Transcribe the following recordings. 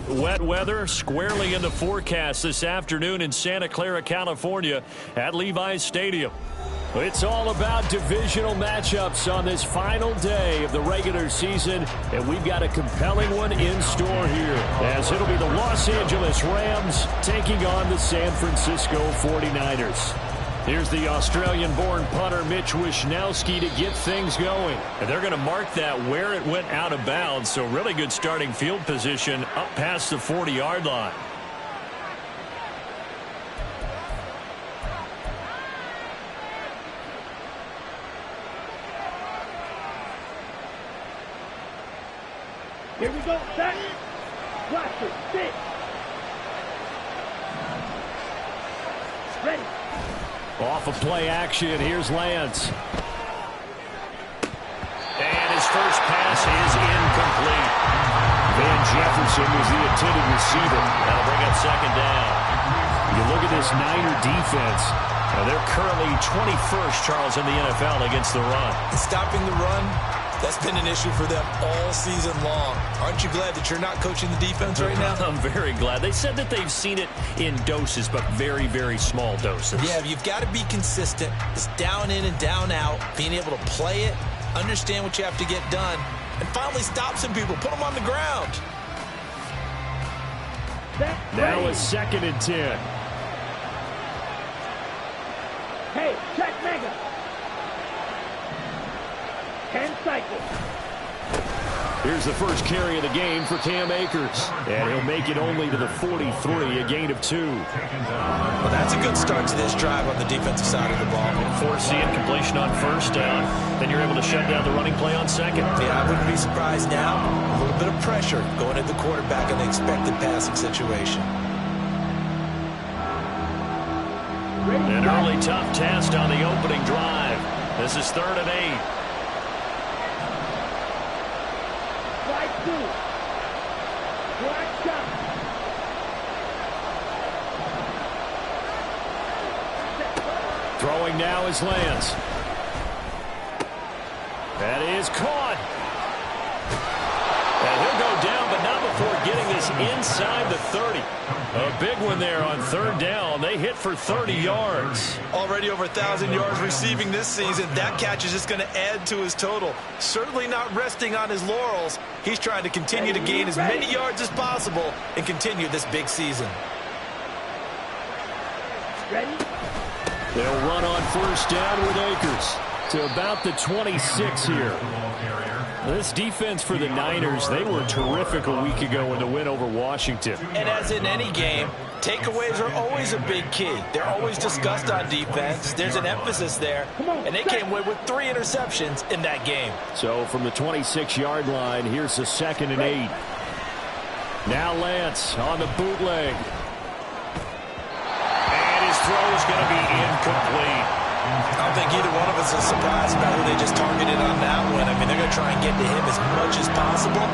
Wet weather squarely in the forecast this afternoon in Santa Clara, California at Levi's Stadium. It's all about divisional matchups on this final day of the regular season, and we've got a compelling one in store here, as it'll be the Los Angeles Rams taking on the San Francisco 49ers. Here's the Australian-born punter Mitch Wishnowsky to get things going. And they're going to mark that where it went out of bounds, so really good starting field position up past the 40-yard line. Here we go, set. Watch it, sit. Ready. Off of play action, here's Lance. And his first pass is incomplete. Van Jefferson was the intended receiver. That'll bring up second down. You look at this Niner defense. They're currently 21st, Charles, in the NFL against the run. Stopping the run, that's been an issue for them all season long. Aren't you glad that you're not coaching the defense right now? I'm very glad. They said that they've seen it in doses, but very, very small doses. Yeah, you've got to be consistent. It's down in and down out, being able to play it, understand what you have to get done, and finally stop some people, put them on the ground. Now it's 2nd and 10. Hey, check mega. 10 cycles. Here's the first carry of the game for Cam Akers. And he'll make it only to the 43, a gain of 2. Well, that's a good start to this drive on the defensive side of the ball. Forcing completion on first down. Then you're able to shut down the running play on second. Yeah, I wouldn't be surprised now. A little bit of pressure going at the quarterback in the expected passing situation. An early tough test on the opening drive. This is 3rd and 8. Throwing now is Lance. That is caught. And he'll go down, but not before getting this inside the 30. A big one there on 3rd down. They hit for 30 yards. Already over 1,000 yards receiving this season. That catch is just going to add to his total. Certainly not resting on his laurels. He's trying to continue to gain as many yards as possible and continue this big season. Ready? They'll run on 1st down with Akers to about the 26 here. This defense for the Niners, they were terrific a week ago in the win over Washington. And as in any game, takeaways are always a big key. They're always discussed on defense. There's an emphasis there, and they came away with 3 interceptions in that game. So from the 26-yard line, here's the 2nd and 8. Now Lance on the bootleg. And his throw is going to be incomplete. I don't think either one of us is surprised about who they just targeted on that one. I mean, they're going to try and get to him as much as possible.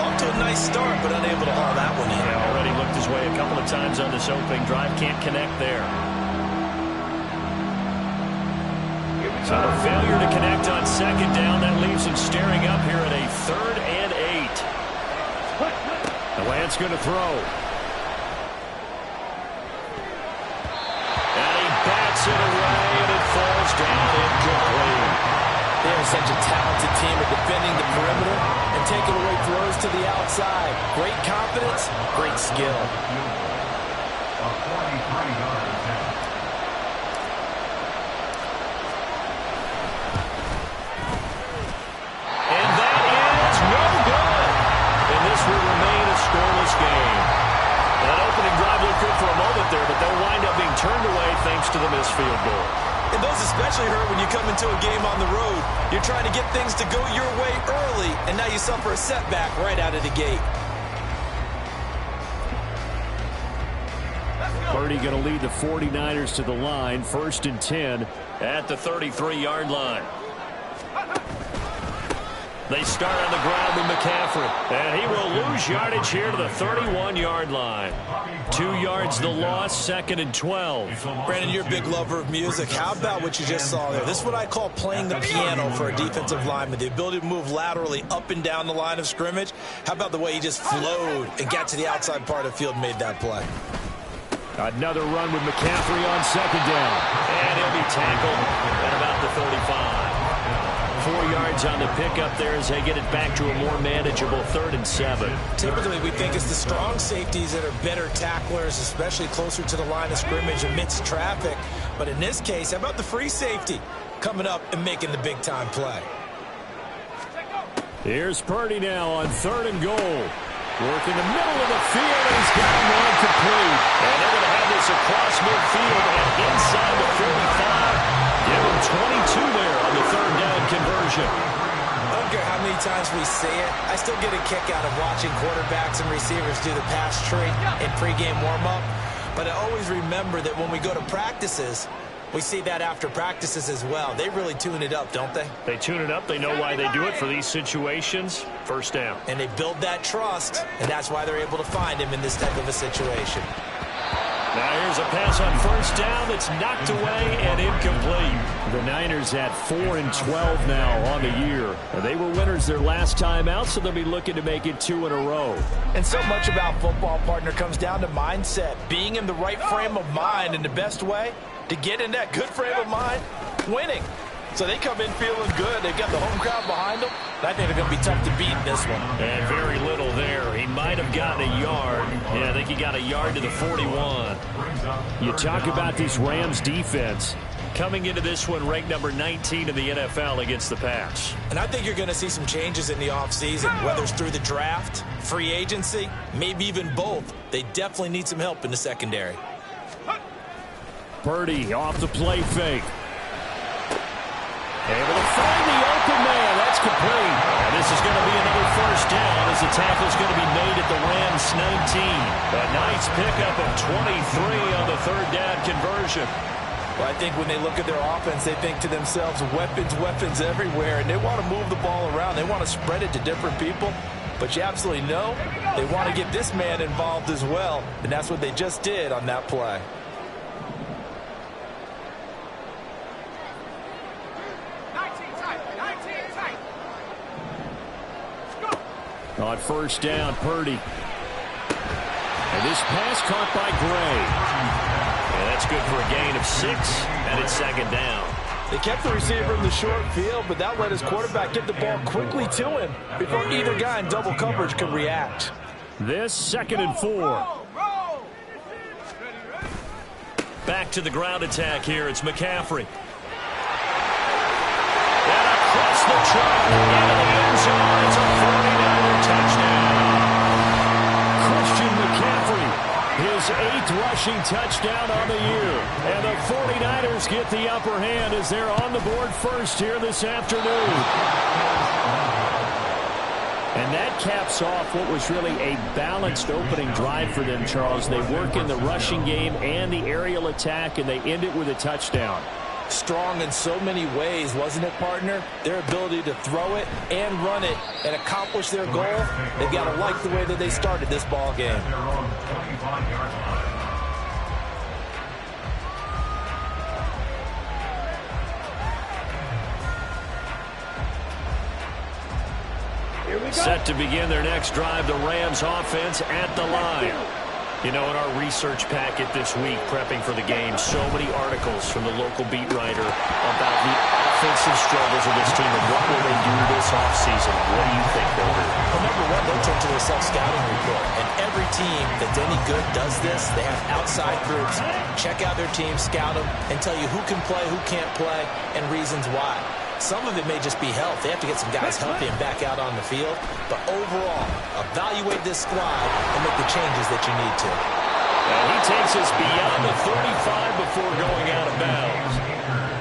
Off to a nice start, but unable to haul that one in. Yeah, already looked his way a couple of times on this opening drive. Can't connect there. So a failure to connect on 2nd down. That leaves him staring up here at a 3rd and 8. The Lance going to throw. And he bats it away, and it falls down incomplete. They are such a talented team at defending the perimeter and taking away throws to the outside. Great confidence, great skill. And that is no good. And this will remain a scoreless game. That opening drive looked good for a moment there, but they'll wind up being turned away thanks to the missed field goal. And those especially hurt when you come into a game on the road. You're trying to get things to go your way early, and now you suffer a setback right out of the gate. Purdy going to lead the 49ers to the line. 1st and 10 at the 33-yard line. They start on the ground with McCaffrey. And he will lose yardage here to the 31-yard line. 2 yards the loss, 2nd and 12. Brandon, you're a big lover of music. How about what you just saw there? This is what I call playing the piano for a defensive lineman. The ability to move laterally up and down the line of scrimmage. How about the way he just flowed and got to the outside part of the field and made that play? Another run with McCaffrey on 2nd down. And he'll be tackled at about the 35. 4 yards on the pickup there as they get it back to a more manageable 3rd and 7. Typically, we think it's the strong safeties that are better tacklers, especially closer to the line of scrimmage amidst traffic. But in this case, how about the free safety coming up and making the big-time play? Here's Purdy now on 3rd and goal. Work in the middle of the field, and he's got him on complete. And they're going to have this across midfield and inside the 45. Give him 22 there on the 3rd down conversion. I don't care how many times we see it. I still get a kick out of watching quarterbacks and receivers do the pass tree in pregame warm-up. But I always remember that when we go to practices, we see that after practices as well. They really tune it up, don't they? They tune it up. They know why they do it for these situations. 1st down. And they build that trust, and that's why they're able to find him in this type of a situation. Now here's a pass on 1st down that's knocked away and incomplete. The Niners at 4 and 12 now on the year. They were winners their last time out, so they'll be looking to make it 2 in a row. And so much about football, partner, comes down to mindset. Being in the right frame of mind, and the best way to get in that good frame of mind, winning. So they come in feeling good. They've got the home crowd behind them. I think they're going to be tough to beat in this one. And very little there. He might have gotten a yard. Yeah, I think he got a yard to the 41. You talk about this Rams defense. Coming into this one, ranked number 19 in the NFL against the pass. And I think you're going to see some changes in the offseason, whether it's through the draft, free agency, maybe even both. They definitely need some help in the secondary. Purdy off the play fake. Able to find the open man. That's complete. And this is going to be another 1st down as the tackle is going to be made at the Rams 19. A nice pickup of 23 on the 3rd down conversion. Well, I think when they look at their offense, they think to themselves, weapons, weapons everywhere, and they want to move the ball around. They want to spread it to different people. But you absolutely know they want to get this man involved as well, and that's what they just did on that play. On 1st down, Purdy. And this pass caught by Gray. And that's good for a gain of 6, and it's 2nd down. They kept the receiver in the short field, but that let his quarterback get the ball quickly to him before either guy in double coverage could react. This 2nd and 4. Back to the ground attack here. It's McCaffrey. And across the track into the end zone. It's a 49er touchdown. Christian McCaffrey, his 8th rushing touchdown on the year. And the 49ers get the upper hand as they're on the board first here this afternoon. And that caps off what was really a balanced opening drive for them, Charles. They work in the rushing game and the aerial attack, and they end it with a touchdown. Strong in so many ways, wasn't it, partner? Their ability to throw it and run it and accomplish their goal, they've got to like the way that they started this ball game. Set to begin their next drive, the Rams offense at the line. You know, in our research packet this week, prepping for the game, so many articles from the local beat writer about the offensive struggles of this team and what will they do this offseason. What do you think they'll do? Well, number one, they'll turn to their self-scouting report. And every team that's any good does this. They have outside groups. Check out their team, scout them, and tell you who can play, who can't play, and reasons why. Some of it may just be health. They have to get some guys healthy and back out on the field. But overall, evaluate this squad and make the changes that you need to. And he takes us beyond the 35 before going out of bounds.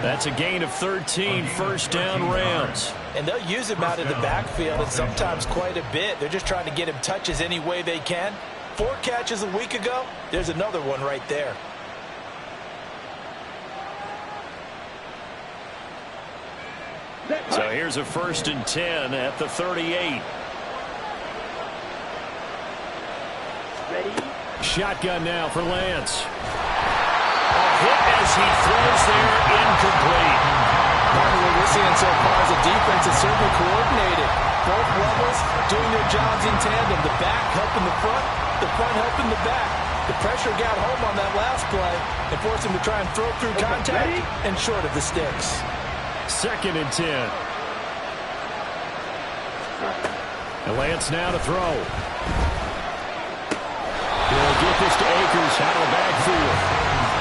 That's a gain of 13, 1st down Rams. And they'll use him out of the backfield, and sometimes quite a bit. They're just trying to get him touches any way they can. 4 catches a week ago. There's another one right there. So Here's a 1st and 10 at the 38. Ready? Shotgun now for Lance. A hit as he throws there, incomplete. Part of what we're seeing so far is the defense is certainly coordinated. Both levels doing their jobs in tandem. The back helping the front helping the back. The pressure got home on that last play and forced him to try and throw through contact and short of the sticks. 2nd and 10. And Lance now to throw. He'll get this to Akers out of the backfield.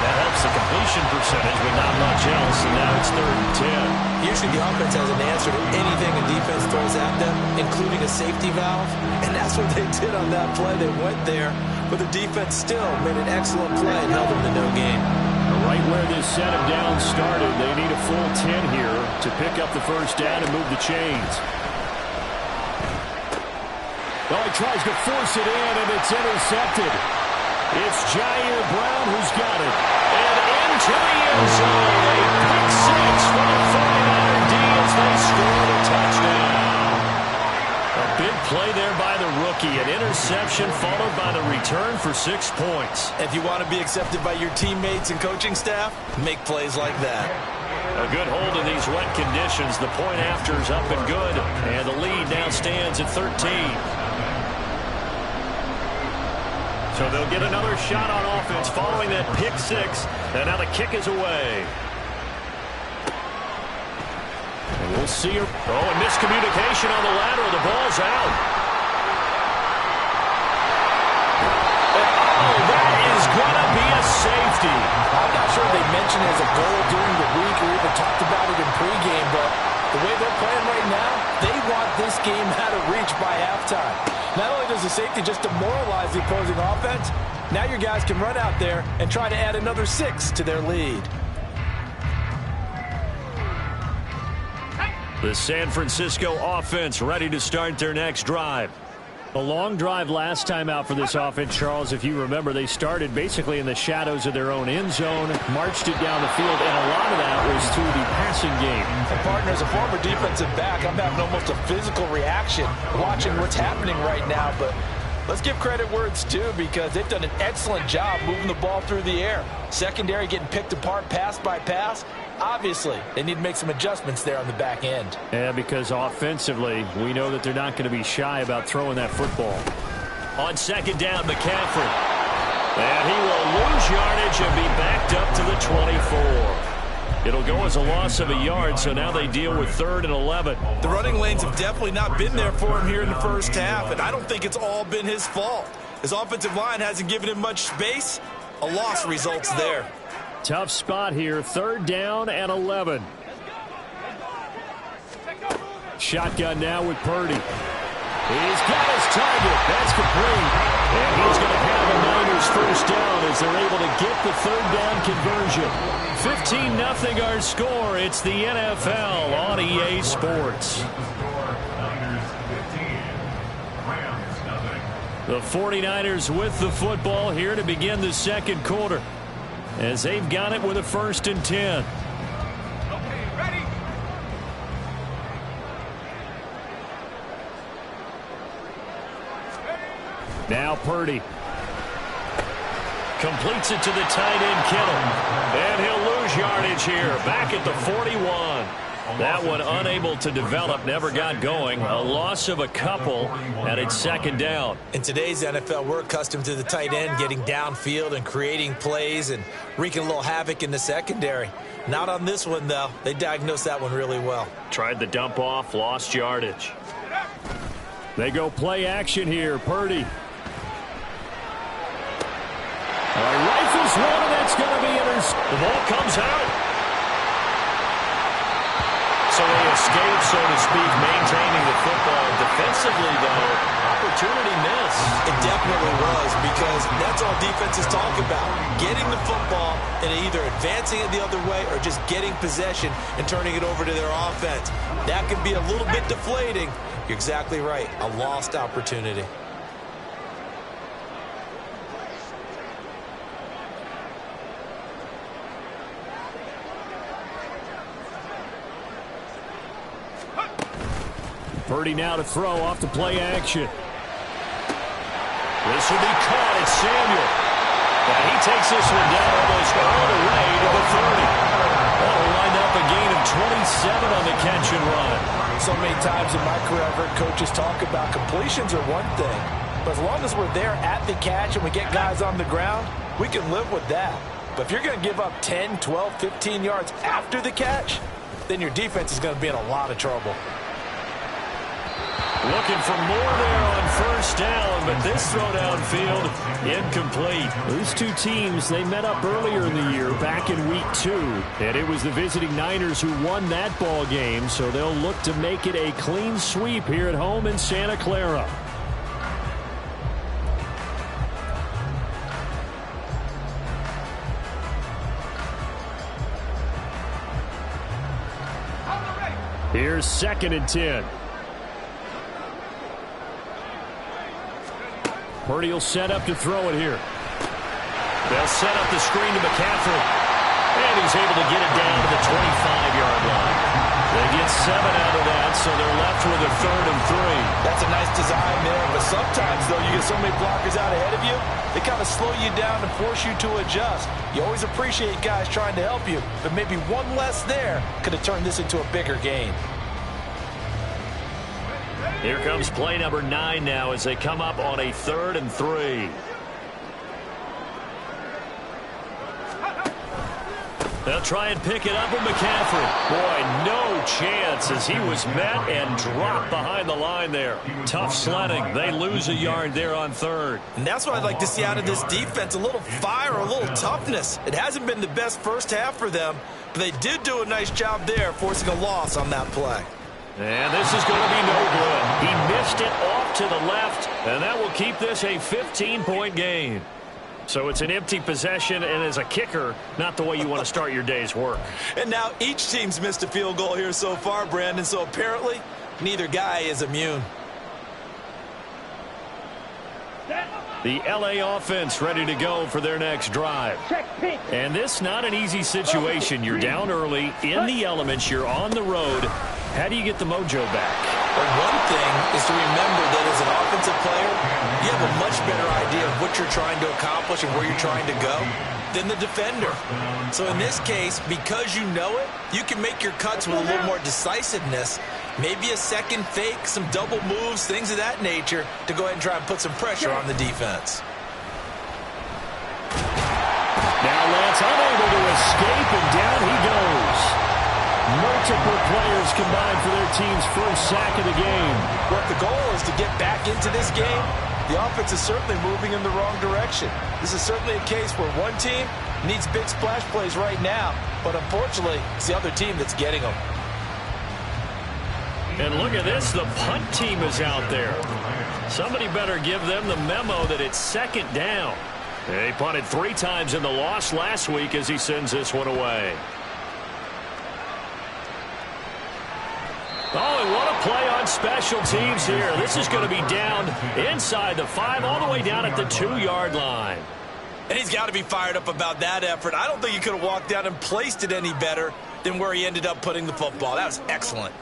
That helps the completion percentage, but not much else. And now it's 3rd and 10. Usually the offense has an answer to anything a defense throws at them, including a safety valve. And that's what they did on that play. They went there, but the defense still made an excellent play and held them to no gain. Right where this set of down started, they need a full 10 here to pick up the 1st down and move the chains. Oh, he tries to force it in, and it's intercepted. It's Jair Brown who's got it. And into the end zone. A pick 6 for the 49er D as they score a touchdown. A big play there by the rookie. An interception followed by the return for 6 points. If you want to be accepted by your teammates and coaching staff, make plays like that. A good hold in these wet conditions. The point after's up and good. And the lead now stands at 13. So they'll get another shot on offense following that pick 6. And now the kick is away. And we'll see her. Oh, and miscommunication on the lateral. The ball's out. Oh, that is going to be a safety. I'm not sure they mentioned it as a goal during the week or even talked about it in pregame, but the way they're playing right now, they want this game out of reach by halftime. Not only does the safety just demoralize the opposing offense, now your guys can run out there and try to add another 6 to their lead. The San Francisco offense ready to start their next drive. A long drive last time out for this offense, Charles. If you remember, they started basically in the shadows of their own end zone, marched it down the field, and a lot of that was through the passing game. And partner, as a former defensive back, I'm having almost a physical reaction watching what's happening right now. But let's give credit where it's due, because they've done an excellent job moving the ball through the air. Secondary getting picked apart pass by pass. Obviously, they need to make some adjustments there on the back end. Yeah, because offensively, we know that they're not going to be shy about throwing that football. On 2nd down, McCaffrey. And he will lose yardage and be backed up to the 24. It'll go as a loss of a yard, so now they deal with 3rd and 11. The running lanes have definitely not been there for him here in the first half, and I don't think it's all been his fault. His offensive line hasn't given him much space. A loss results there. Tough spot here, 3rd down and 11. Shotgun now with Purdy. He's got his target. That's complete. And he's going to have a Niners 1st down as they're able to get the 3rd down conversion. 15-0 our score. It's the NFL on EA Sports. The 49ers with the football here to begin the 2nd quarter, as they've got it with a 1st and 10. Okay, ready? Now Purdy completes it to the tight end Kittle, and he'll lose yardage here back at the 41. That one unable to develop, never got going. A loss of a couple, and it's 2nd down. In today's NFL, we're accustomed to the tight end getting downfield and creating plays and wreaking a little havoc in the secondary. Not on this one, though. They diagnosed that one really well. Tried the dump off, lost yardage. They go play action here. Purdy. Rifles one, and that's going to be intercepted. The ball comes out. So they escape, so to speak, maintaining the football. Defensively, though, opportunity miss. It definitely was, because that's all defenses talk about. Getting the football and either advancing it the other way or just getting possession and turning it over to their offense. That can be a little bit deflating. You're exactly right. A lost opportunity. Purdy now to throw off the play action. This will be caught. It's Samuel. And he takes this one down almost all the way to the 30. That'll wind up a gain of 27 on the catch and run. So many times in my career, I've heard coaches talk about completions are one thing. But as long as we're there at the catch and we get guys on the ground, we can live with that. But if you're going to give up 10, 12, 15 yards after the catch, then your defense is going to be in a lot of trouble. Looking for more there on first down, but this throw downfield incomplete. These two teams, they met up earlier in the year, back in week 2. And it was the visiting Niners who won that ball game, so they'll look to make it a clean sweep here at home in Santa Clara. Here's 2nd and 10. Purdy will set up to throw it here. They'll set up the screen to McCaffrey. And he's able to get it down to the 25-yard line. They get 7 out of that, so they're left with a 3rd and 3. That's a nice design there, but sometimes, though, you get so many blockers out ahead of you, they kind of slow you down and force you to adjust. You always appreciate guys trying to help you, but maybe one less there could have turned this into a bigger gain. Here comes play number 9 now as they come up on a 3rd and 3. They'll try and pick it up with McCaffrey. Boy, no chance as he was met and dropped behind the line there. Tough sledding. They lose a yard there on 3rd. And that's what I'd like to see out of this defense, a little fire, a little toughness. It hasn't been the best first half for them, but they did do a nice job there forcing a loss on that play. And this is going to be no good. He missed it off to the left, and that will keep this a 15-point game. So it's an empty possession, and as a kicker, not the way you want to start your day's work. And now each team's missed a field goal here so far, Brandon, so apparently neither guy is immune. The L.A. offense ready to go for their next drive. And this not an easy situation. You're down early, in the elements, you're on the road. How do you get the mojo back? Well, one thing is to remember that as an offensive player, you have a much better idea of what you're trying to accomplish and where you're trying to go than the defender. So in this case, because you know it, you can make your cuts with a little more decisiveness. Maybe a second fake, some double moves, things of that nature to go ahead and try and put some pressure on the defense. Now Lance unable to escape, and down he goes. Multiple players combined for their team's first sack of the game. Well, if the goal is to get back into this game, the offense is certainly moving in the wrong direction. This is certainly a case where one team needs big splash plays right now, but unfortunately, it's the other team that's getting them. And look at this, the punt team is out there. Somebody better give them the memo that it's 2nd down. They punted 3 times in the loss last week as he sends this one away. Oh, and what a play on special teams here. This is going to be down inside the 5, all the way down at the 2-yard line. And he's got to be fired up about that effort. I don't think he could have walked down and placed it any better than where he ended up putting the football. That was excellent.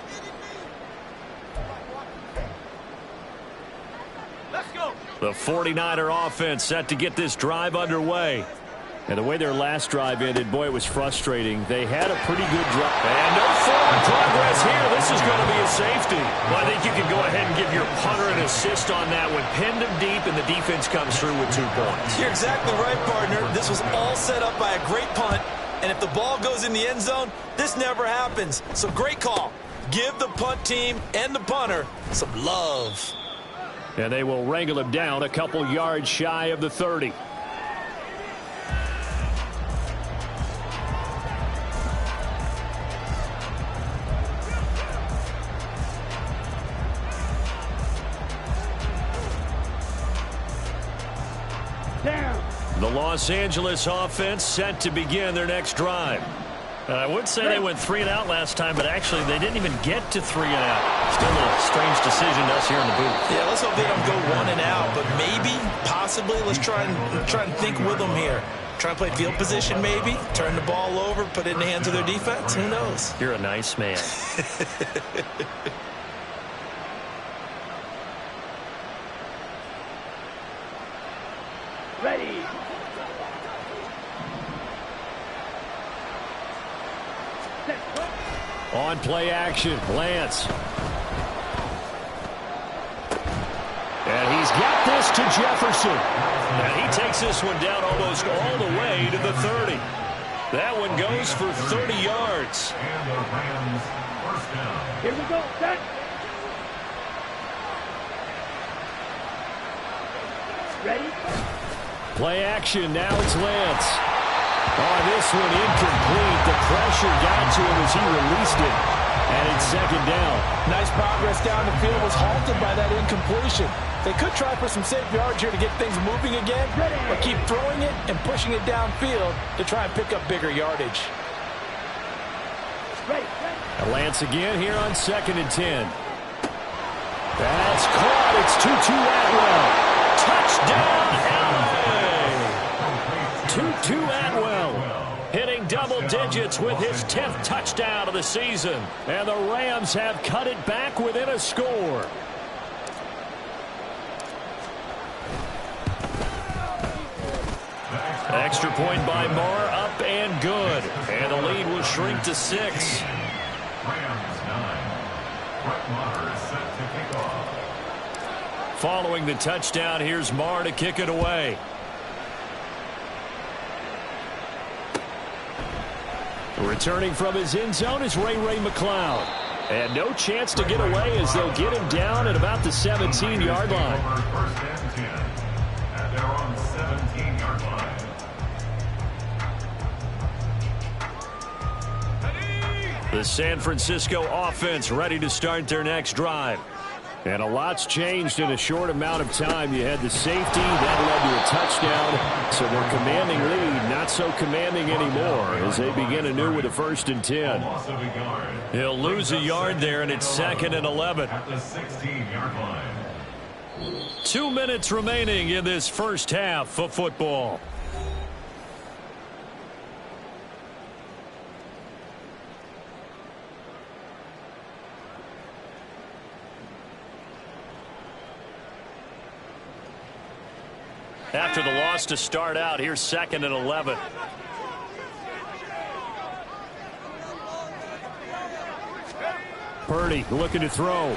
Let's go. The 49er offense set to get this drive underway. And the way their last drive ended, boy, it was frustrating. They had a pretty good drive. And no forward progress here. This is going to be a safety. Well, I think you can go ahead and give your punter an assist on that one. Pinned him deep, and the defense comes through with 2 points. You're exactly right, partner. This was all set up by a great punt. And if the ball goes in the end zone, this never happens. So great call. Give the punt team and the punter some love. And they will wrangle him down a couple yards shy of the 30. The Los Angeles offense set to begin their next drive. I would say they went 3 and out last time, but actually they didn't even get to 3 and out. Still a strange decision to us here in the booth. Yeah, let's hope they don't go 1 and out, but maybe, possibly, let's try and think with them here. Try and play field position maybe, turn the ball over, put it in the hands of their defense. Who knows? You're a nice man. Ready. On play action, Lance. And he's got this to Jefferson. And he takes this one down almost all the way to the 30. That one goes for 30 yards. And the Rams first down. Here we go. Set. Ready? Play action. Now it's Lance. Oh, this one incomplete. The pressure got to him as he released it. And it's second down. Nice progress down the field was halted by that incompletion. They could try for some safe yards here to get things moving again, or keep throwing it and pushing it downfield to try and pick up bigger yardage. And Lance again here on 2nd and 10. That's caught. It's 2-2 Atwell. Touchdown, LA! 2-2 Atwell, hitting double digits with his 10th touchdown of the season. And the Rams have cut it back within a score. Extra point by Marr, up and good. And the lead will shrink to 6. Rams 9. Brett Maher is set to kick off. Following the touchdown, here's Marr to kick it away. Returning from his end zone is Ray McLeod. And no chance to get away as they'll get him down at about the 17-yard line. First and 10. And they're on the 17-yard line. The San Francisco offense ready to start their next drive. And a lot's changed in a short amount of time. You had the safety, that led to a touchdown. So their commanding lead, not so commanding anymore as they begin anew with a 1st and 10. He'll lose a yard there, and it's 2nd and 11. At the 16-yard line. 2 minutes remaining in this first half of football. After the loss to start out, here's 2nd and 11. Purdy looking to throw.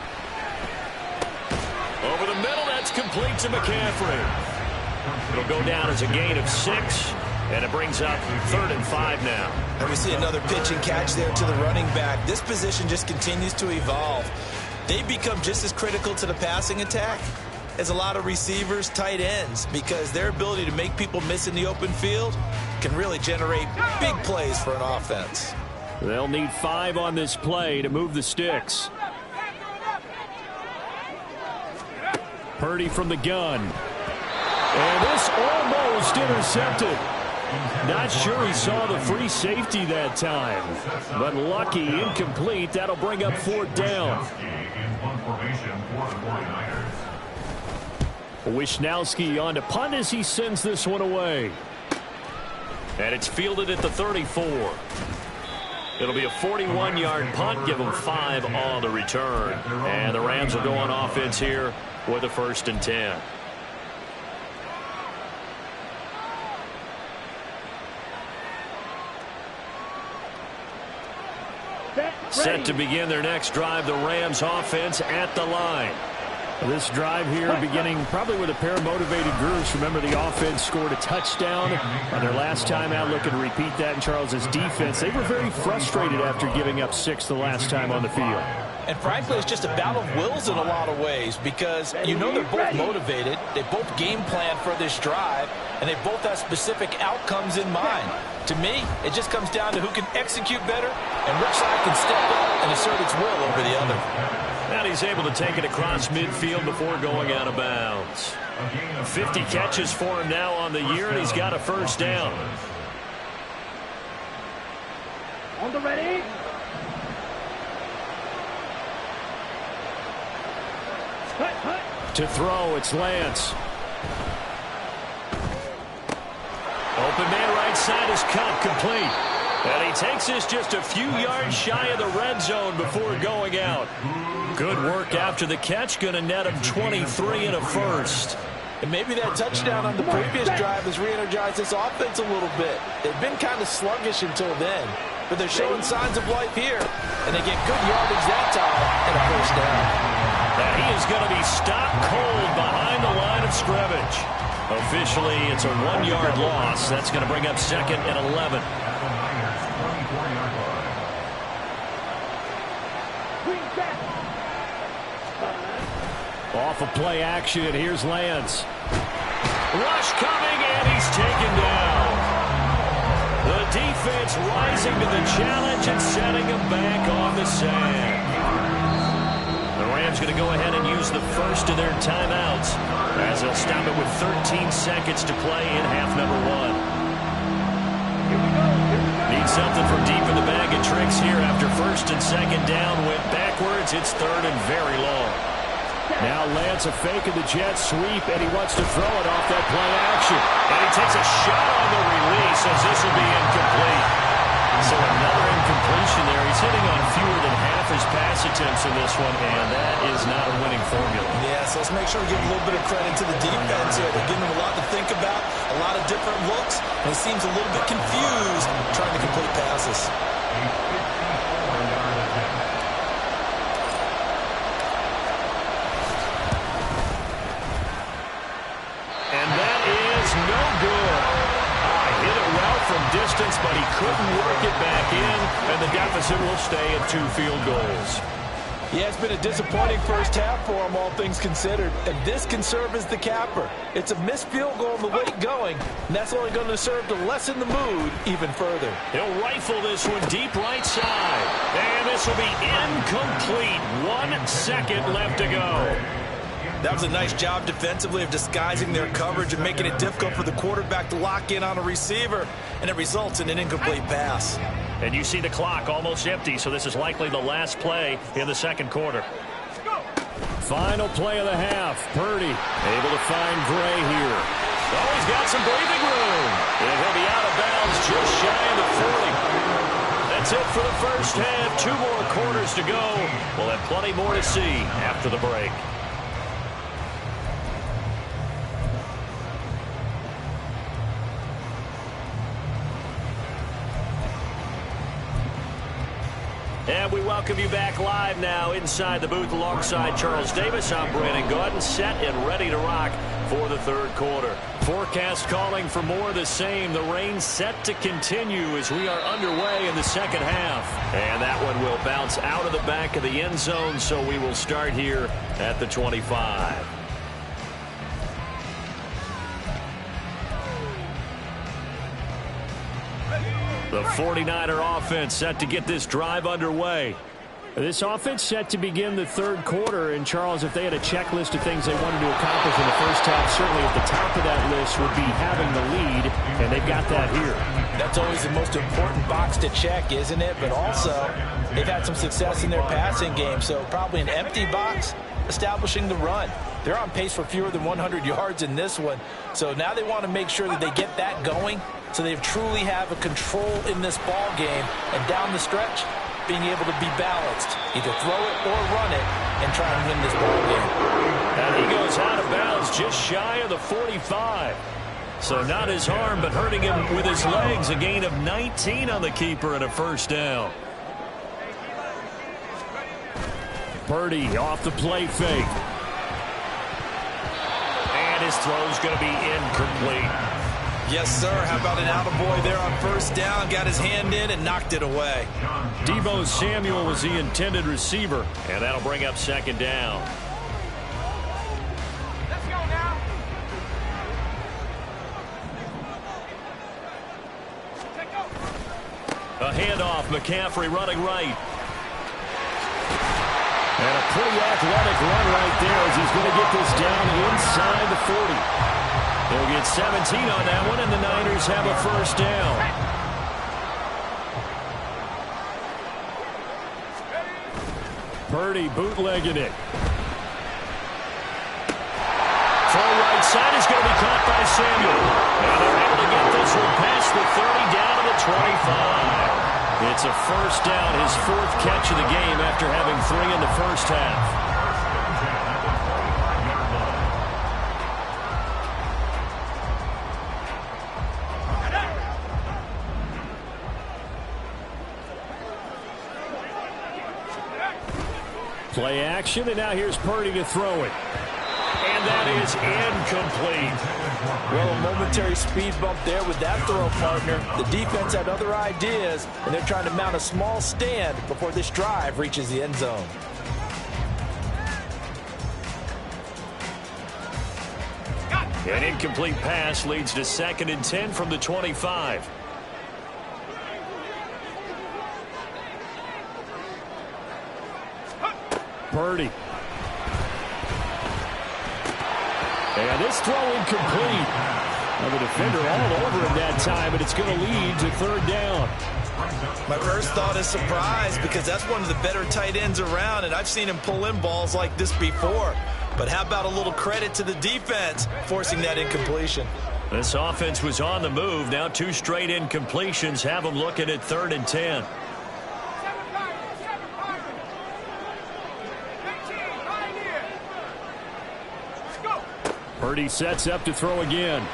Over the middle, that's complete to McCaffrey. It'll go down as a gain of 6, and it brings up 3rd and 5 now. And we see another pitch and catch there to the running back. This position just continues to evolve. They become just as critical to the passing attack as a lot of receivers, tight ends, because their ability to make people miss in the open field can really generate big plays for an offense. They'll need 5 on this play to move the sticks. Purdy from the gun. And this almost intercepted. Not sure he saw the free safety that time. But lucky, incomplete. That'll bring up 4th down. Wisnowski on to punt as he sends this one away. And it's fielded at the 34. It'll be a 41-yard punt, give them 5 on the return. And the Rams will go on offense here with a 1st and 10. Set to begin their next drive, the Rams offense at the line. This drive here beginning probably with a pair of motivated groups. Remember, the offense scored a touchdown on their last time out. Looking to repeat that in Charles's defense. They were very frustrated after giving up 6 the last time on the field. And frankly, it's just a battle of wills in a lot of ways, because you know they're both motivated. They both game plan for this drive, and they both have specific outcomes in mind. To me, it just comes down to who can execute better, and which side can step up and assert its will over the other. And he's able to take it across midfield before going out of bounds. 50 catches for him now on the year, and he's got a 1st down. On the ready. To throw, it's Lance. Open man right side is cut, complete. And he takes this just a few yards shy of the red zone before going out. Good work after the catch, going to net him 23 and a 1st. And maybe that touchdown on the previous drive has re-energized this offense a little bit. They've been kind of sluggish until then, but they're showing signs of life here. And they get good yardage that time and a first down. Now he is going to be stopped cold behind the line of scrimmage. Officially, it's a 1-yard loss. That's going to bring up 2nd and 11. Off of play action, and here's Lance. Rush coming, and he's taken down. The defense rising to the challenge and setting him back on the sand. The Rams going to go ahead and use the first of their timeouts as they'll stop it with 13 seconds to play in half number 1. Need something from deep in the bag of tricks here after 1st and 2nd down. Went backwards. It's 3rd and very long. Now Lance a fake of the jet sweep, and he wants to throw it off that play action. And he takes a shot on the release as this will be incomplete. So another incompletion there. He's hitting on fewer than half his pass attempts in this one, and that is not a winning formula. Yeah, so let's make sure we give a little bit of credit to the defense here. They're giving him a lot to think about, a lot of different looks, and he seems a little bit confused trying to complete passes. Distance, but he couldn't work it back in, and the deficit will stay at 2 field goals. Yeah, it's been a disappointing first half for him, all things considered, and this can serve as the capper. It's a missed field goal on the late going, and that's only going to serve to lessen the mood even further. He'll rifle this one deep right side, and this will be incomplete. 1 second left to go. That was a nice job defensively of disguising their coverage and making it difficult for the quarterback to lock in on a receiver, and it results in an incomplete pass. And you see the clock almost empty, so this is likely the last play in the 2nd quarter. Final play of the half. Purdy able to find Gray here. Oh, he's got some breathing room. And he'll be out of bounds just shy of the 40. That's it for the first half. 2 more quarters to go. We'll have plenty more to see after the break. And we welcome you back live now inside the booth alongside Charles Davis. I'm Brandon Gordon, set and ready to rock for the 3rd quarter. Forecast calling for more of the same. The rain set to continue as we are underway in the 2nd half. And that one will bounce out of the back of the end zone, so we will start here at the 25. The 49er offense set to get this drive underway. This offense set to begin the 3rd quarter. And, Charles, if they had a checklist of things they wanted to accomplish in the first half, certainly at the top of that list would be having the lead, and they've got that here. That's always the most important box to check, isn't it? But also, they've had some success in their passing game, so probably an empty box establishing the run. They're on pace for fewer than 100 yards in this one, so now they want to make sure that they get that going so they truly have a control in this ball game, and down the stretch, being able to be balanced, either throw it or run it, and try and win this ball game. And he goes out of bounds just shy of the 45. So not his arm, but hurting him with his legs. A gain of 19 on the keeper and a first down. Purdy off the play fake. And his throw's going to be incomplete. Yes, sir. How about an attaboy there on first down? Got his hand in and knocked it away. Deebo Samuel was the intended receiver, and that'll bring up 2nd down. Let's go now. A handoff, McCaffrey running right. And a pretty athletic run right there as he's going to get this down inside the 40. He'll get 17 on that one, and the Niners have a first down. Purdy bootlegging it. Throw right side is going to be caught by Samuel. And they're able to get this one past the 30 down to the 25. It's a first down, his 4th catch of the game after having 3 in the first half. Play action, and now here's Purdy to throw it. And that is incomplete. Well, a momentary speed bump there with that throw, partner. The defense had other ideas, and they're trying to mount a small stand before this drive reaches the end zone. An incomplete pass leads to 2nd and 10 from the 25. Purdy. And this throw incomplete. Well, the defender all over him that time, and it's going to lead to 3rd down. My first thought is surprise, because that's one of the better tight ends around, and I've seen him pull in balls like this before. But how about a little credit to the defense forcing that incompletion? This offense was on the move. Now 2 straight incompletions have them looking at 3rd and 10. Purdy sets up to throw again.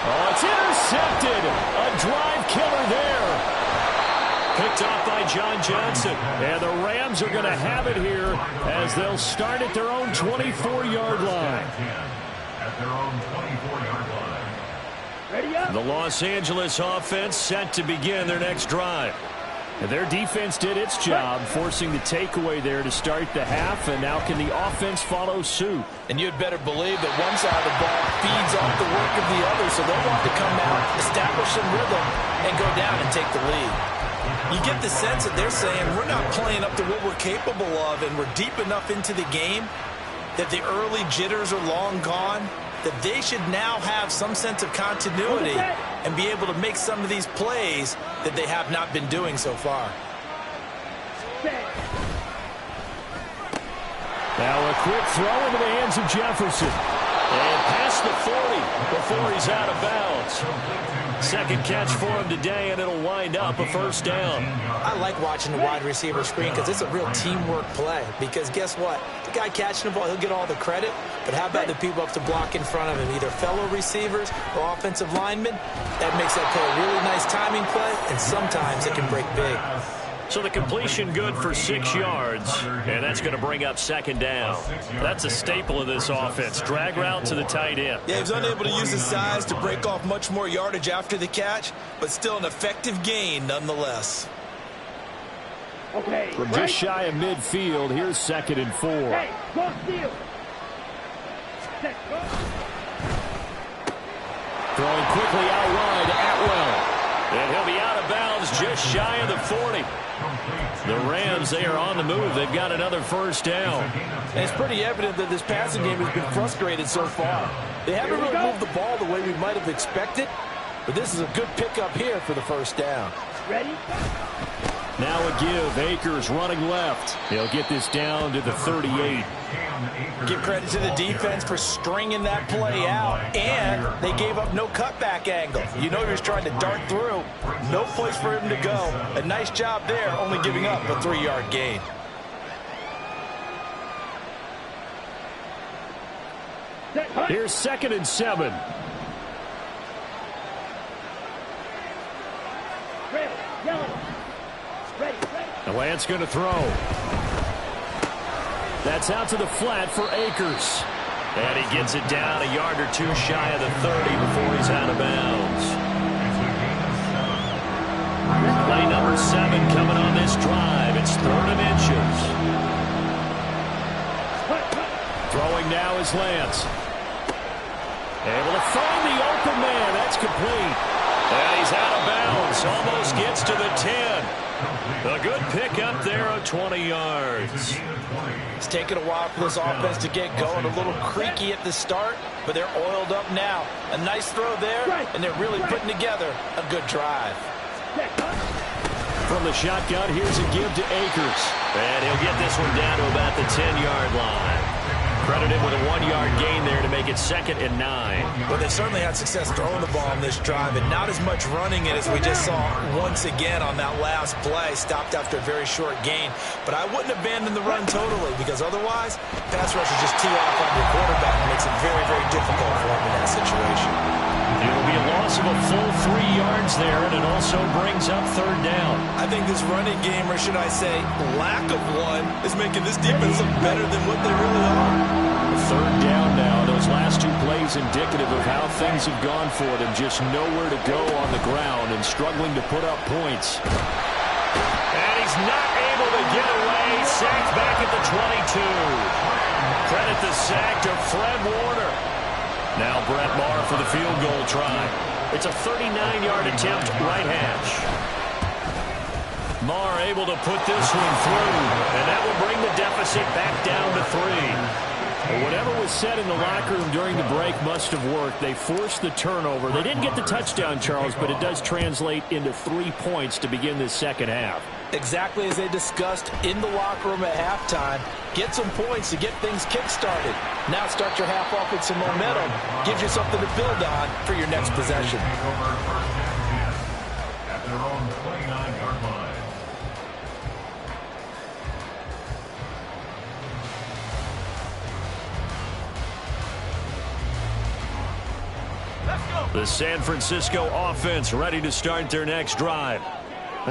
Oh, it's intercepted. A drive killer there. Picked off by John Johnson. And the Rams are going to have it here as they'll start at their own 24-yard line. At their own 24-yard line. Ready up. The Los Angeles offense set to begin their next drive. And their defense did its job, forcing the takeaway there to start the half, and now can the offense follow suit? And you'd better believe that one side of the ball feeds off the work of the other, so they'll want to come out, establish some rhythm, and go down and take the lead. You get the sense that they're saying we're not playing up to what we're capable of, and we're deep enough into the game that the early jitters are long gone, that they should now have some sense of continuity and be able to make some of these plays that they have not been doing so far. Now a quick throw into the hands of Jefferson. And past the 40 before he's out of bounds. 2nd catch for him today, and it'll wind up a 1st down. I like watching the wide receiver screen because it's a real teamwork play. Because guess what? The guy catching the ball, he'll get all the credit. But how about the people up to block in front of him, either fellow receivers or offensive linemen? That makes that play a really nice timing play, and sometimes it can break big. So the completion good for 6 yards, and that's going to bring up 2nd down. That's a staple of this offense. Drag route to the tight end. Yeah, he was unable to use his size to break off much more yardage after the catch, but still an effective gain nonetheless. Okay. From just shy of midfield, here's 2nd and 4. Hey, go steal. Set, go. Throwing quickly out wide, Atwell. And he'll be out of bounds just shy of the 40. The Rams, they are on the move. They've got another 1st down. And it's pretty evident that this passing game has been frustrated so far. They haven't really moved the ball the way we might have expected, but this is a good pickup here for the 1st down. Ready? Now a give. Akers running left. He'll get this down to the 38. Give credit to the defense for stringing that play out, and they gave up no cutback angle. You know he was trying to dart through. No place for him to go. A nice job there, only giving up a 3-yard gain. Here's 2nd and 7. Red, yellow. Ready, ready. The Lance going to throw. That's out to the flat for Akers. And he gets it down a yard or 2 shy of the 30 before he's out of bounds. Play number 7 coming on this drive. It's 3rd and inches. Throwing now is Lance. Able to find the open man. That's complete. And he's out of bounds. Almost gets to the 10. A good pickup there of 20 yards. It's taken a while for this offense to get going. A little creaky at the start, but they're oiled up now. A nice throw there, and they're really putting together a good drive. From the shotgun, here's a give to Akers. And he'll get this one down to about the 10-yard line. Credited with a 1-yard gain there to make it 2nd and 9. Well, they've certainly had success throwing the ball on this drive, and not as much running it as we just saw once again on that last play. Stopped after a very short gain. But I wouldn't abandon the run totally, because otherwise, pass rushers just tee off on your quarterback and makes it very, very difficult for him in that situation. It'll be a loss of a full 3 yards there, and it also brings up third down. I think this running game, or should I say lack of one, is making this defense look better than what they really are. Third down now. Those last 2 plays indicative of how things have gone for them. Just nowhere to go on the ground and struggling to put up points. And he's not able to get away. Sacked back at the 22. Credit the sack to Fred Warner. Now Brett Maher for the field goal try. It's a 39-yard attempt, right hash. Maher able to put this one through, and that will bring the deficit back down to 3. Whatever was said in the locker room during the break must have worked. They forced the turnover. They didn't get the touchdown, Charles, but it does translate into 3 points to begin this second half. Exactly as they discussed in the locker room at halftime. Get some points to get things kick-started. Now start your half off with some momentum. Gives you something to build on for your next possession. At their own 29-yard line. The San Francisco offense ready to start their next drive.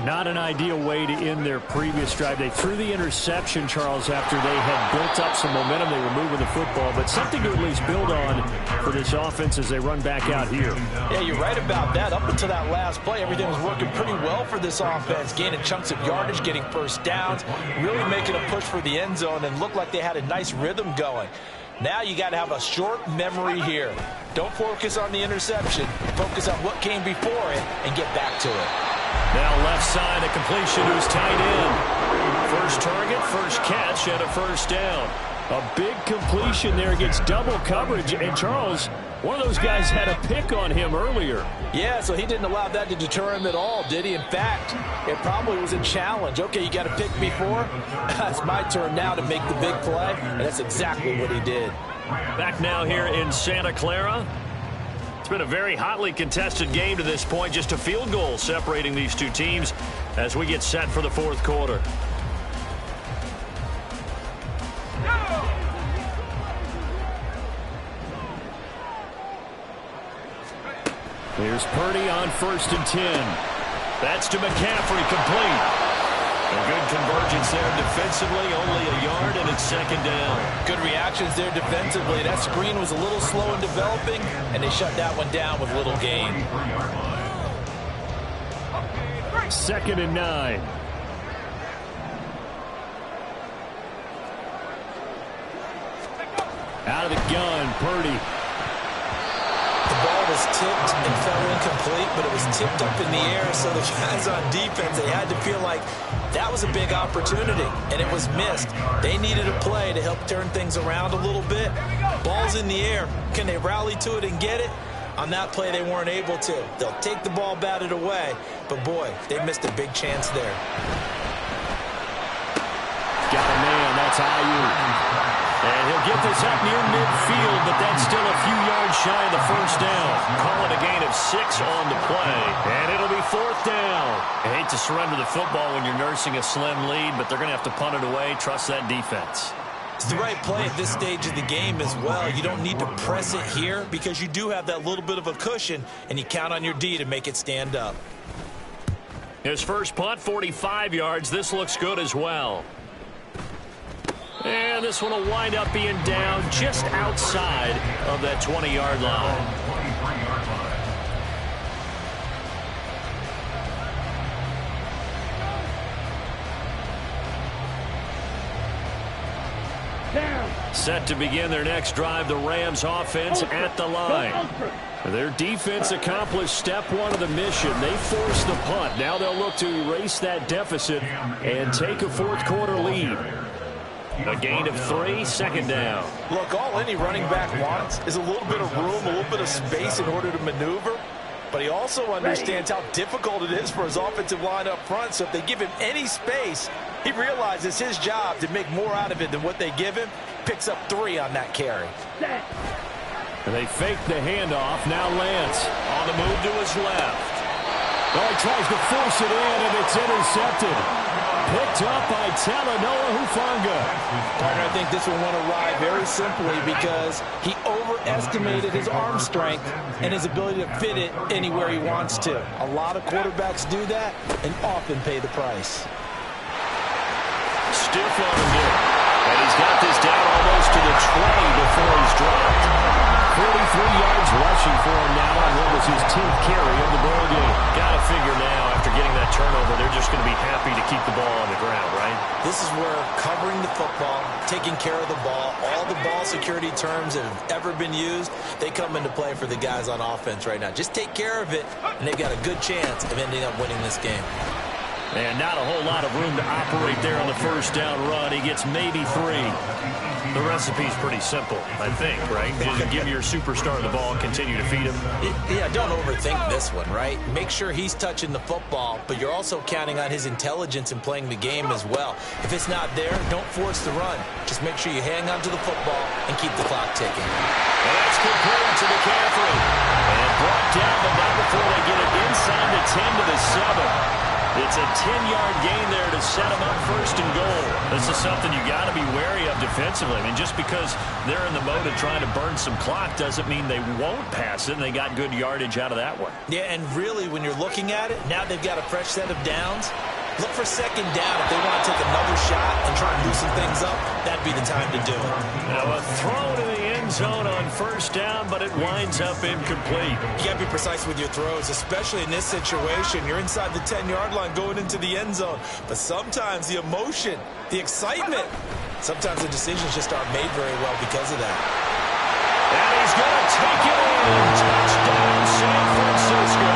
Not an ideal way to end their previous drive. They threw the interception, Charles, after they had built up some momentum. They were moving the football, but something to at least build on for this offense as they run back out here. Yeah, you're right about that. Up until that last play, everything was working pretty well for this offense, gaining chunks of yardage, getting first downs, really making a push for the end zone, and looked like they had a nice rhythm going. Now you got to have a short memory here. Don't focus on the interception. Focus on what came before it and get back to it. Now left side, a completion to his tight end. First target, first catch, and a first down. A big completion there against double coverage. And Charles, one of those guys had a pick on him earlier. Yeah, so he didn't allow that to deter him at all, did he? In fact, it probably was a challenge. Okay, you got a pick before. It's my turn now to make the big play, and that's exactly what he did. Back now here in Santa Clara. It's been a very hotly contested game to this point. Just a field goal separating these two teams as we get set for the fourth quarter. Here's Purdy on 1st and 10. That's to McCaffrey, complete. A good convergence there defensively, only a yard, and it's second down. Good reactions there defensively. That screen was a little slow in developing, and they shut that one down with little gain. 2nd and 9. Out of the gun, Purdy. The ball was tipped and fell incomplete, but it was tipped up in the air, so the guys on defense, they had to feel like that was a big opportunity, and it was missed. They needed a play to help turn things around a little bit. Ball's in the air. Can they rally to it and get it? On that play, they weren't able to. They'll take the ball, batted away, but boy, they missed a big chance there. Got a man, that's Ayuk. And he'll get this up near midfield, but that's still a few yards shy of the first down. Call it a gain of 6 on the play, and it'll be 4th down. I hate to surrender the football when you're nursing a slim lead, but they're going to have to punt it away. Trust that defense. It's the right play at this stage of the game as well. You don't need to press it here because you do have that little bit of a cushion, and you count on your D to make it stand up. His first punt, 45 yards. This looks good as well. And this one will wind up being down just outside of that 20-yard line. Set to begin their next drive, the Rams offense at the line. Their defense accomplished step 1 of the mission. They forced the punt. Now they'll look to erase that deficit and take a fourth quarter lead. A gain of 3, second down. Look, all any running back wants is a little bit of room, a little bit of space in order to maneuver. But he also understands how difficult it is for his offensive line up front. So if they give him any space, he realizes his job to make more out of it than what they give him. Picks up 3 on that carry. And they fake the handoff. Now Lance on the move to his left. Oh, he tries to force it in, and it's intercepted. picked up by Talanoa Hufanga. Partner, I think this one went awry very simply because he overestimated his arm strength and his ability to fit it anywhere he wants to. A lot of quarterbacks do that and often pay the price. Stiff armed it. And he's got this down almost to the 20 before he's dropped. 43 yards rushing for him now on what was his 10th carry of the ball game. Got to figure now, after getting that turnover, they're just going to be happy to keep the ball on the ground, right? This is where covering the football, taking care of the ball, all the ball security terms that have ever been used, they come into play for the guys on offense right now. Just take care of it, and they've got a good chance of ending up winning this game. And not a whole lot of room to operate there on the first down run. He gets maybe 3. The recipe's pretty simple, I think, right? Just give your superstar the ball and continue to feed him. Yeah, don't overthink this one, right? Make sure he's touching the football, but you're also counting on his intelligence in playing the game as well. If it's not there, don't force the run. Just make sure you hang on to the football and keep the clock ticking. And that's complete to McCaffrey. And brought down, but not before they get it inside the 10 to the 7. It's a 10-yard gain there to set them up first and goal. This is something you got to be wary of defensively. I mean, just because they're in the mode of trying to burn some clock doesn't mean they won't pass it, and they got good yardage out of that one. Yeah, and really, when you're looking at it, now they've got a fresh set of downs. Look for second down. If they want to take another shot and try and loosen things up, that'd be the time to do it. Now a throw to the end zone on first down, but it winds up incomplete. You got to be precise with your throws, especially in this situation. You're inside the 10-yard line going into the end zone. But sometimes the emotion, the excitement, sometimes the decisions just aren't made very well because of that. And he's going to take it in. Touchdown, San Francisco.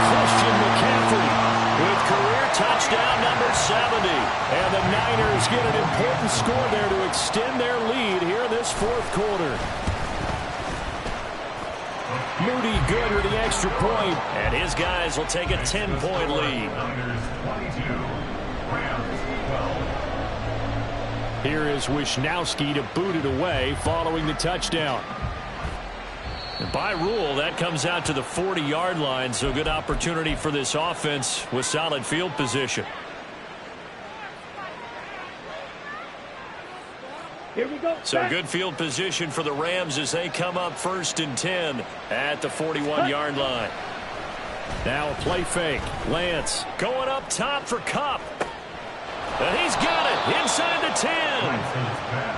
Christian McCaffrey with career touchdown number 70. And the Niners get an important score there to extend their lead here in this fourth quarter. Moody good with the extra point. And his guys will take a 10-point lead. Here is Wisnowski to boot it away following the touchdown. And by rule, that comes out to the 40-yard line, so good opportunity for this offense with solid field position. Here we go. So good field position for the Rams as they come up 1st and 10 at the 41-yard line. Now a play fake. Lance going up top for Kupp. And he's got it inside the 10.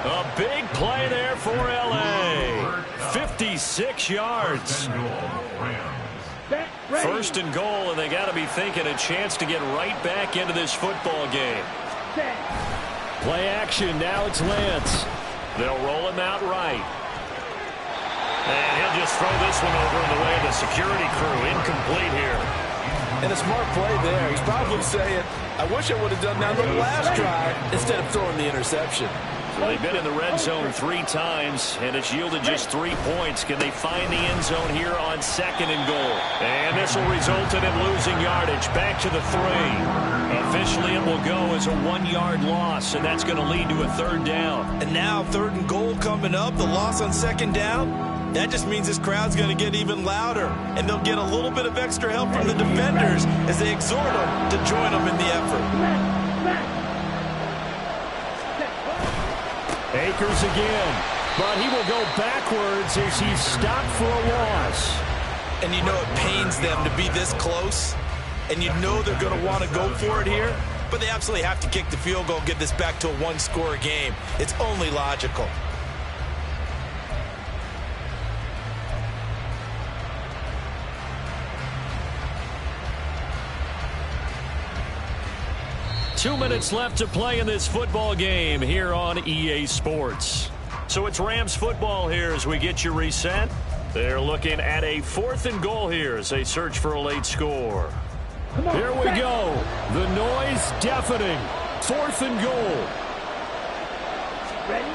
A big play there for L.A. 56 yards. 1st and goal, and they got to be thinking a chance to get right back into this football game. Play action. Now it's Lance. They'll roll him out right. And he'll just throw this one over in the way of the security crew. Incomplete here. And a smart play there. He's probably saying, I wish I would have done that on the last drive instead of throwing the interception. So they've been in the red zone 3 times, and it's yielded just 3 points. Can they find the end zone here on 2nd and goal? And this will result in him losing yardage. Back to the 3. Officially, it will go as a 1-yard loss, and that's going to lead to a 3rd down. And now 3rd and goal coming up, the loss on 2nd down. That just means this crowd's going to get even louder, and they'll get a little bit of extra help from the defenders as they exhort them to join them in the effort. Akers again, but he will go backwards as he's stopped for a loss. And you know it pains them to be this close, and you know they're going to want to go for it here, but they absolutely have to kick the field goal and get this back to a 1-score game. It's only logical. Two minutes left to play in this football game here on EA Sports. So it's Rams football here as we get you reset. They're looking at a 4th and goal here as they search for a late score. Here we go. The noise deafening. 4th and goal. Ready?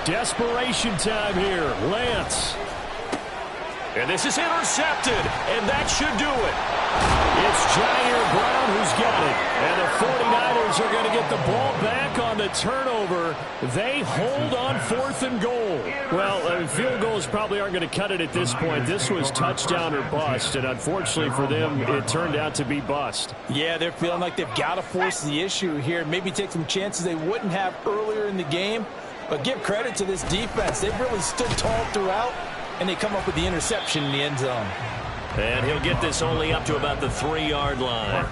Desperation time here. Lance. And this is intercepted, and that should do it. It's Jair Brown who's got it. And the 49ers are going to get the ball back on the turnover. They hold on 4th and goal. Well, field goals probably aren't going to cut it at this point. This was touchdown or bust, and unfortunately for them, it turned out to be bust. Yeah, they're feeling like they've got to force the issue here. Maybe take some chances they wouldn't have earlier in the game. But give credit to this defense. They've really stood tall throughout, and they come up with the interception in the end zone. And he'll get this only up to about the 3-yard line.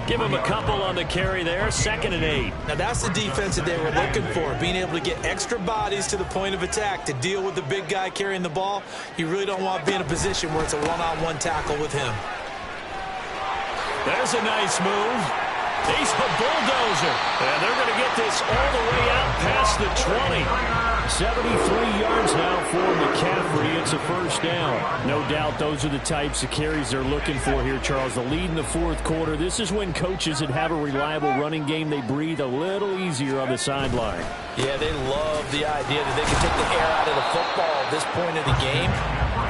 Give him a couple on the carry there, 2nd and 8. Now that's the defense that they were looking for, being able to get extra bodies to the point of attack to deal with the big guy carrying the ball. You really don't want to be in a position where it's a one-on-one tackle with him. There's a nice move. He's a bulldozer. And they're going to get this all the way out past the 20. 73 yards now for McCaffrey. It's a first down. No doubt those are the types of carries they're looking for here, Charles. The lead in the 4th quarter. This is when coaches that have a reliable running game, they breathe a little easier on the sideline. Yeah, they love the idea that they can take the air out of the football at this point of the game.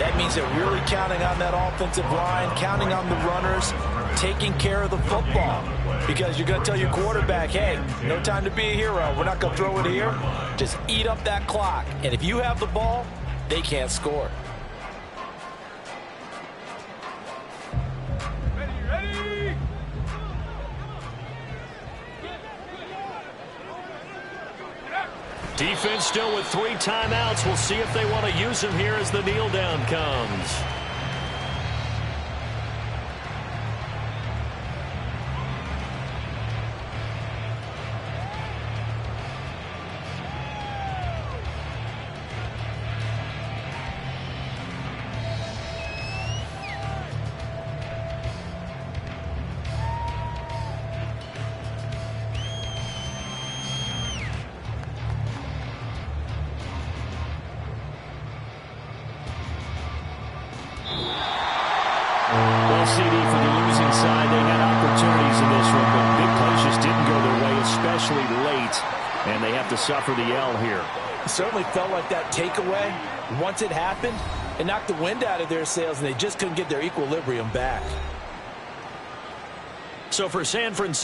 That means they're really counting on that offensive line, counting on the runners, taking care of the football. Because you're going to tell your quarterback, hey, no time to be a hero. We're not going to throw it here. Just eat up that clock. And if you have the ball, they can't score. Ready! Defense still with 3 timeouts. We'll see if they want to use them here as the kneel down comes. Well, CD, for the losing side, they had opportunities in this one, but big plays just didn't go their way, especially late, and they have to suffer the L here. It certainly felt like that takeaway. Once it happened, it knocked the wind out of their sails, and they just couldn't get their equilibrium back. So for San Francisco,